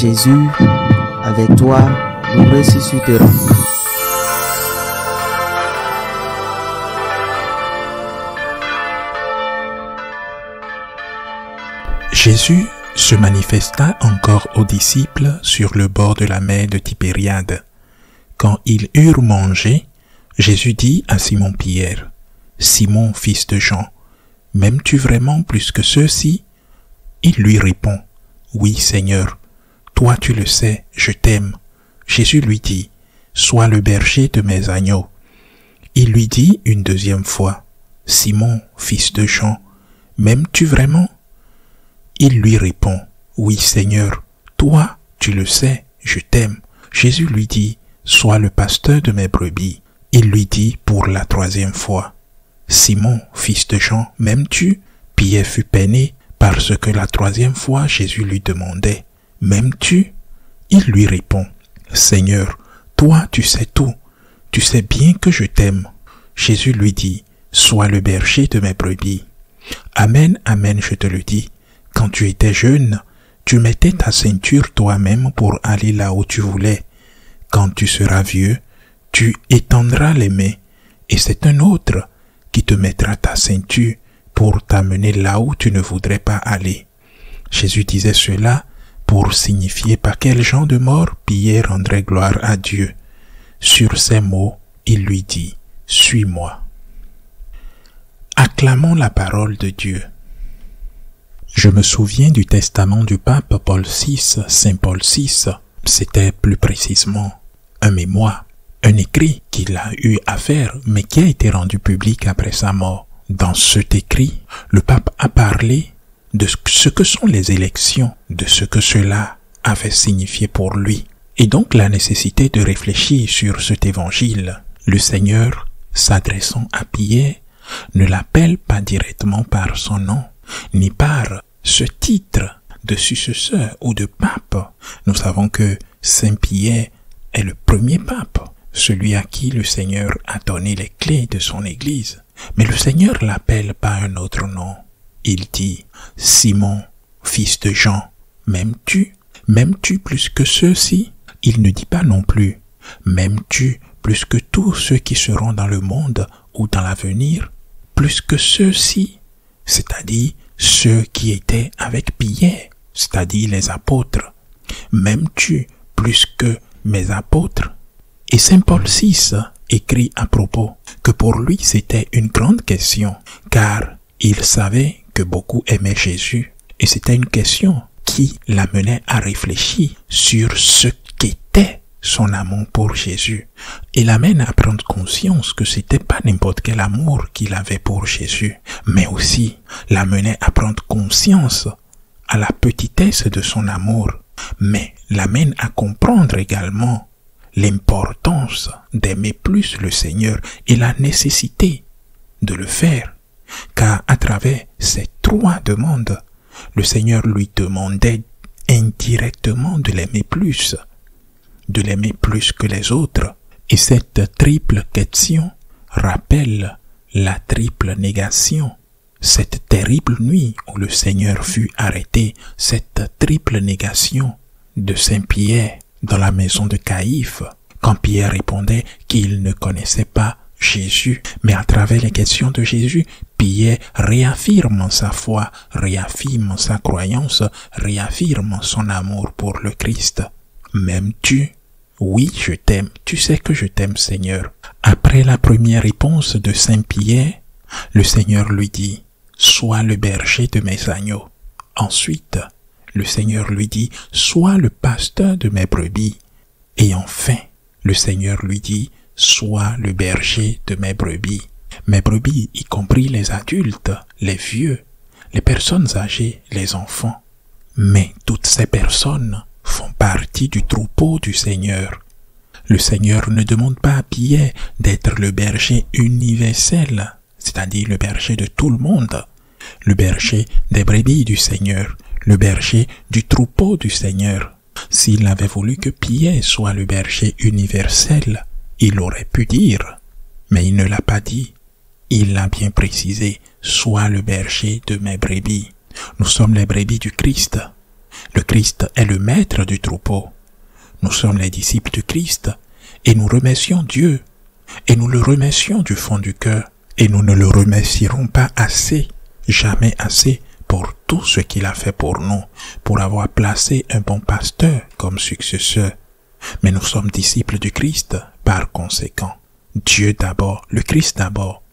Jésus, avec toi, nous ressusciterons. Jésus se manifesta encore aux disciples sur le bord de la mer de Tibériade. Quand ils eurent mangé, Jésus dit à Simon-Pierre, « Simon, fils de Jean, m'aimes-tu vraiment plus que ceux-ci » Il lui répond, « Oui, Seigneur, toi tu le sais, je t'aime. » Jésus lui dit, « Sois le berger de mes agneaux. » Il lui dit une deuxième fois, « Simon, fils de Jean, m'aimes-tu vraiment » Il lui répond, « Oui, Seigneur, toi tu le sais, je t'aime. » Jésus lui dit, « Sois le pasteur de mes brebis. » Il lui dit pour la troisième fois, « Simon, fils de Jean, m'aimes-tu » Pierre fut peiné parce que la troisième fois Jésus lui demandait, « M'aimes-tu » Il lui répond, « Seigneur, toi tu sais tout, tu sais bien que je t'aime. » Jésus lui dit, « Sois le berger de mes brebis. Amen, amen, je te le dis, quand tu étais jeune, tu mettais ta ceinture toi-même pour aller là où tu voulais. Quand tu seras vieux, tu étendras les mains, et c'est un autre qui te mettra ta ceinture pour t'amener là où tu ne voudrais pas aller. » Jésus disait cela pour signifier par quel genre de mort Pierre rendrait gloire à Dieu. Sur ces mots, il lui dit, « Suis-moi. » Acclamons la parole de Dieu. Je me souviens du testament du pape Paul VI, Saint Paul VI. C'était plus précisément un mémoire, un écrit qu'il a eu à faire, mais qui a été rendu public après sa mort. Dans cet écrit, le pape a parlé de ce que sont les élections, de ce que cela avait signifié pour lui, et donc la nécessité de réfléchir sur cet évangile. Le Seigneur, s'adressant à Pierre, ne l'appelle pas directement par son nom, ni par ce titre de successeur ou de pape. Nous savons que Saint Pierre est le premier pape, celui à qui le Seigneur a donné les clés de son Église. Mais le Seigneur l'appelle par un autre nom. Il dit, « Simon, fils de Jean, m'aimes-tu? M'aimes-tu plus que ceux-ci » Il ne dit pas non plus, « M'aimes-tu plus que tous ceux qui seront dans le monde ou dans l'avenir? Plus que ceux-ci » c'est-à-dire ceux qui étaient avec Pierre, c'est-à-dire les apôtres. M'aimes-tu plus que mes apôtres? Et Saint Paul VI écrit à propos que pour lui c'était une grande question, car il savait que beaucoup aimaient Jésus, et c'était une question qui l'amenait à réfléchir sur ce qu'était son amour pour Jésus. Il l'amène à prendre conscience que c'était pas n'importe quel amour qu'il avait pour Jésus, mais aussi l'amenait à prendre conscience à la petitesse de son amour, mais l'amène à comprendre également l'importance d'aimer plus le Seigneur et la nécessité de le faire, car à travers ces trois demandes, le Seigneur lui demandait indirectement de l'aimer plus que les autres. Et cette triple question rappelle la triple négation. Cette terrible nuit où le Seigneur fut arrêté, cette triple négation de Saint Pierre dans la maison de Caïphe, quand Pierre répondait qu'il ne connaissait pas Jésus. Mais à travers les questions de Jésus, Pierre réaffirme sa foi, réaffirme sa croyance, réaffirme son amour pour le Christ. M'aimes-tu? Oui, je t'aime. Tu sais que je t'aime, Seigneur. Après la première réponse de Saint Pierre, le Seigneur lui dit, sois le berger de mes agneaux. Ensuite, le Seigneur lui dit, sois le pasteur de mes brebis. Et enfin, le Seigneur lui dit, sois le berger de mes brebis. Mes brebis, y compris les adultes, les vieux, les personnes âgées, les enfants. Mais toutes ces personnes font partie du troupeau du Seigneur. Le Seigneur ne demande pas à Pierre d'être le berger universel, c'est-à-dire le berger de tout le monde, le berger des brebis du Seigneur, le berger du troupeau du Seigneur. S'il avait voulu que Pierre soit le berger universel, il aurait pu dire, mais il ne l'a pas dit. Il l'a bien précisé, sois le berger de mes brebis. Nous sommes les brebis du Christ. Le Christ est le maître du troupeau. Nous sommes les disciples du Christ et nous remercions Dieu et nous le remercions du fond du cœur et nous ne le remercierons pas assez, jamais assez pour tout ce qu'il a fait pour nous, pour avoir placé un bon pasteur comme successeur. Mais nous sommes disciples du Christ par conséquent. Dieu d'abord, le Christ d'abord.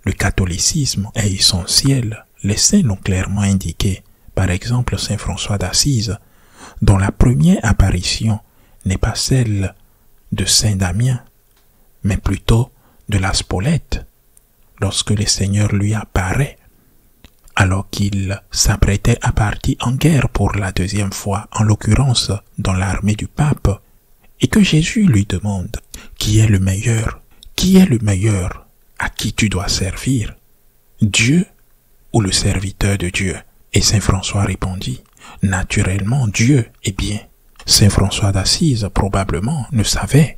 Le catholicisme est essentiel. Les saints l'ont clairement indiqué. Par exemple, Saint François d'Assise, dont la première apparition n'est pas celle de Saint Damien, mais plutôt de la Spolète, lorsque le Seigneur lui apparaît, alors qu'il s'apprêtait à partir en guerre pour la deuxième fois, en l'occurrence dans l'armée du pape, et que Jésus lui demande « Qui est le meilleur? Qui est le meilleur? À qui tu dois servir? Dieu ou le serviteur de Dieu ?» Et Saint François répondit « Naturellement Dieu. » Eh bien, Saint François d'Assise probablement ne savait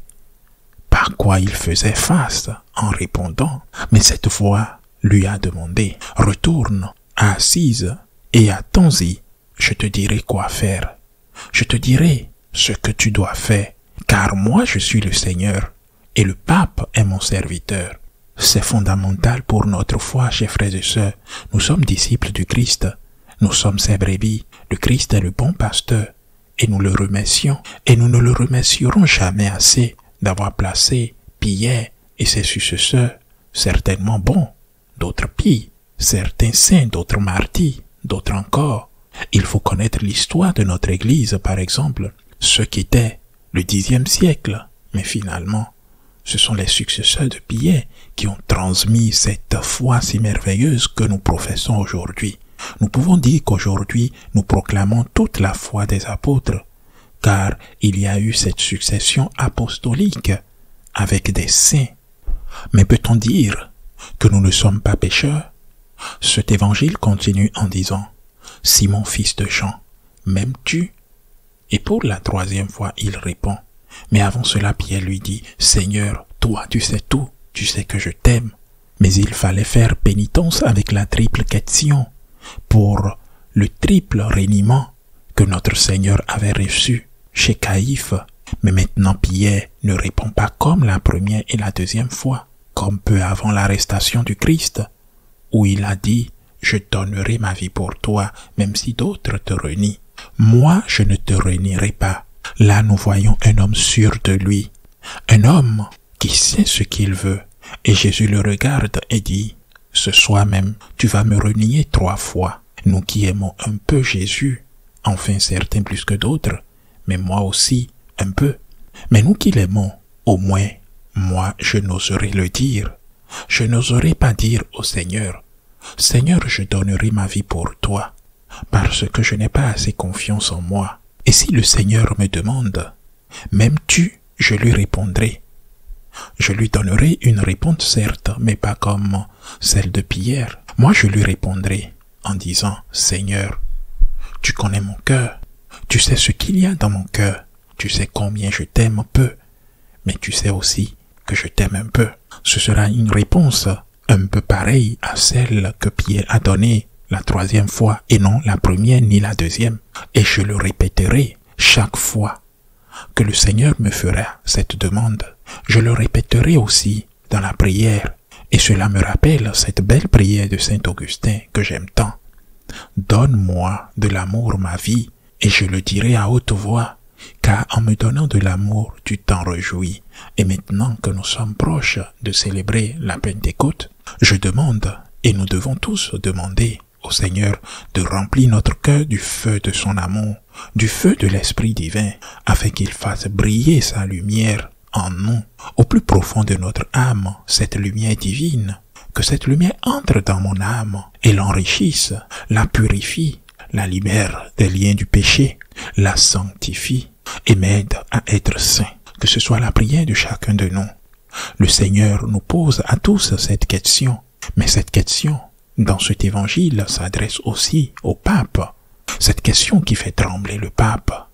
par quoi il faisait face en répondant, mais cette voix lui a demandé « Retourne à Assise et attends-y, je te dirai quoi faire. Je te dirai ce que tu dois faire, car moi je suis le Seigneur et le pape est mon serviteur. » C'est fondamental pour notre foi, chers frères et sœurs. Nous sommes disciples du Christ. Nous sommes ses brebis. Le Christ est le bon pasteur. Et nous le remercions. Et nous ne le remercierons jamais assez d'avoir placé Pierre et ses successeurs, certainement bons, d'autres pires, certains saints, d'autres martyrs, d'autres encore. Il faut connaître l'histoire de notre Église, par exemple, ce qui était le Xe siècle. Mais finalement, ce sont les successeurs de Pierre qui ont transmis cette foi si merveilleuse que nous professons aujourd'hui. Nous pouvons dire qu'aujourd'hui, nous proclamons toute la foi des apôtres, car il y a eu cette succession apostolique avec des saints. Mais peut-on dire que nous ne sommes pas pécheurs? Cet évangile continue en disant « Simon, fils de Jean, m'aimes-tu » Et pour la troisième fois, il répond « Mais avant cela, Pierre lui dit « Seigneur, toi, tu sais tout, tu sais que je t'aime. » Mais il fallait faire pénitence avec la triple question pour le triple reniement que notre Seigneur avait reçu chez Caïphe. Mais maintenant Pierre ne répond pas comme la première et la deuxième fois, comme peu avant l'arrestation du Christ, où il a dit « Je donnerai ma vie pour toi, même si d'autres te renient. Moi, je ne te renierai pas. » Là, nous voyons un homme sûr de lui, un homme qui sait ce qu'il veut. Et Jésus le regarde et dit « Ce soir même, tu vas me renier 3 fois. » Nous qui aimons un peu Jésus, enfin certains plus que d'autres, mais moi aussi un peu. Mais nous qui l'aimons, au moins, moi je n'oserais le dire. Je n'oserais pas dire au Seigneur « Seigneur, je donnerai ma vie pour toi, parce que je n'ai pas assez confiance en moi. » Et si le Seigneur me demande « M'aimes-tu » je lui répondrai. Je lui donnerai une réponse certes, mais pas comme celle de Pierre. Moi je lui répondrai en disant « Seigneur, tu connais mon cœur, tu sais ce qu'il y a dans mon cœur, tu sais combien je t'aime peu, mais tu sais aussi que je t'aime un peu. » Ce sera une réponse un peu pareille à celle que Pierre a donnée la 3e fois et non la première ni la 2e. Et je le répéterai chaque fois que le Seigneur me fera cette demande. Je le répéterai aussi dans la prière. Et cela me rappelle cette belle prière de Saint Augustin que j'aime tant. Donne-moi de l'amour ma vie, et je le dirai à haute voix, car en me donnant de l'amour, tu t'en réjouis. Et maintenant que nous sommes proches de célébrer la Pentecôte, je demande, et nous devons tous demander au Seigneur de remplir notre cœur du feu de son amour, du feu de l'Esprit divin, afin qu'il fasse briller sa lumière en nous, au plus profond de notre âme, cette lumière divine, que cette lumière entre dans mon âme et l'enrichisse, la purifie, la libère des liens du péché, la sanctifie et m'aide à être saint. Que ce soit la prière de chacun de nous. Le Seigneur nous pose à tous cette question, mais cette question, dans cet évangile, s'adresse aussi au pape. Cette question qui fait trembler le pape.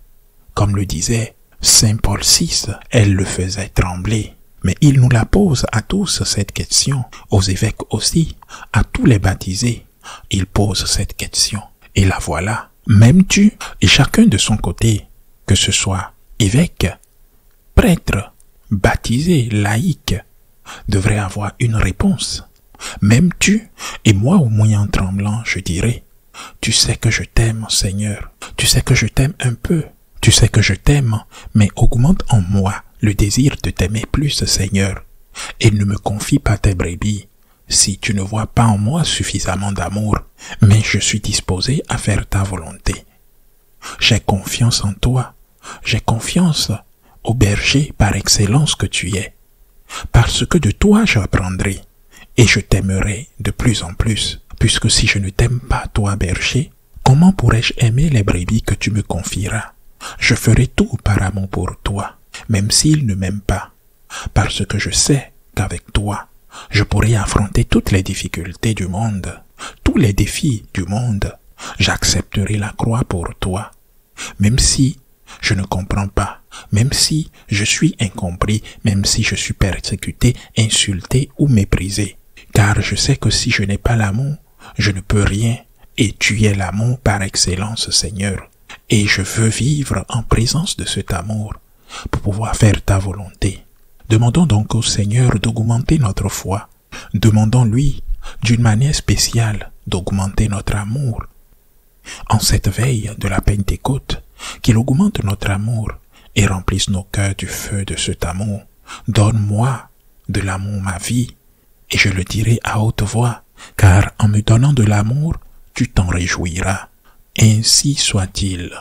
Comme le disait Saint Paul VI, elle le faisait trembler. Mais il nous la pose à tous cette question, aux évêques aussi, à tous les baptisés. Il pose cette question. Et la voilà, M'aimes-tu? Et chacun de son côté, que ce soit évêque, prêtre, baptisé, laïque, devrait avoir une réponse. M'aimes-tu? Et moi, au moyen tremblant, je dirais, tu sais que je t'aime, Seigneur. Tu sais que je t'aime un peu. Tu sais que je t'aime, mais augmente en moi le désir de t'aimer plus, Seigneur. Et ne me confie pas tes brebis, si tu ne vois pas en moi suffisamment d'amour, mais je suis disposé à faire ta volonté. J'ai confiance en toi. J'ai confiance au berger par excellence que tu es. Parce que de toi j'apprendrai, et je t'aimerai de plus en plus. Puisque si je ne t'aime pas, toi, berger, comment pourrais-je aimer les brebis que tu me confieras? Je ferai tout par amour pour toi, même s'il ne m'aime pas, parce que je sais qu'avec toi, je pourrai affronter toutes les difficultés du monde, tous les défis du monde. J'accepterai la croix pour toi, même si je ne comprends pas, même si je suis incompris, même si je suis persécuté, insulté ou méprisé. Car je sais que si je n'ai pas l'amour, je ne peux rien, et tu es l'amour par excellence, Seigneur. Et je veux vivre en présence de cet amour pour pouvoir faire ta volonté. Demandons donc au Seigneur d'augmenter notre foi. Demandons-lui, d'une manière spéciale, d'augmenter notre amour. En cette veille de la Pentecôte, qu'il augmente notre amour et remplisse nos cœurs du feu de cet amour. Donne-moi de l'amour ma vie, et je le dirai à haute voix, car en me donnant de l'amour, tu t'en réjouiras. Ainsi soit-il.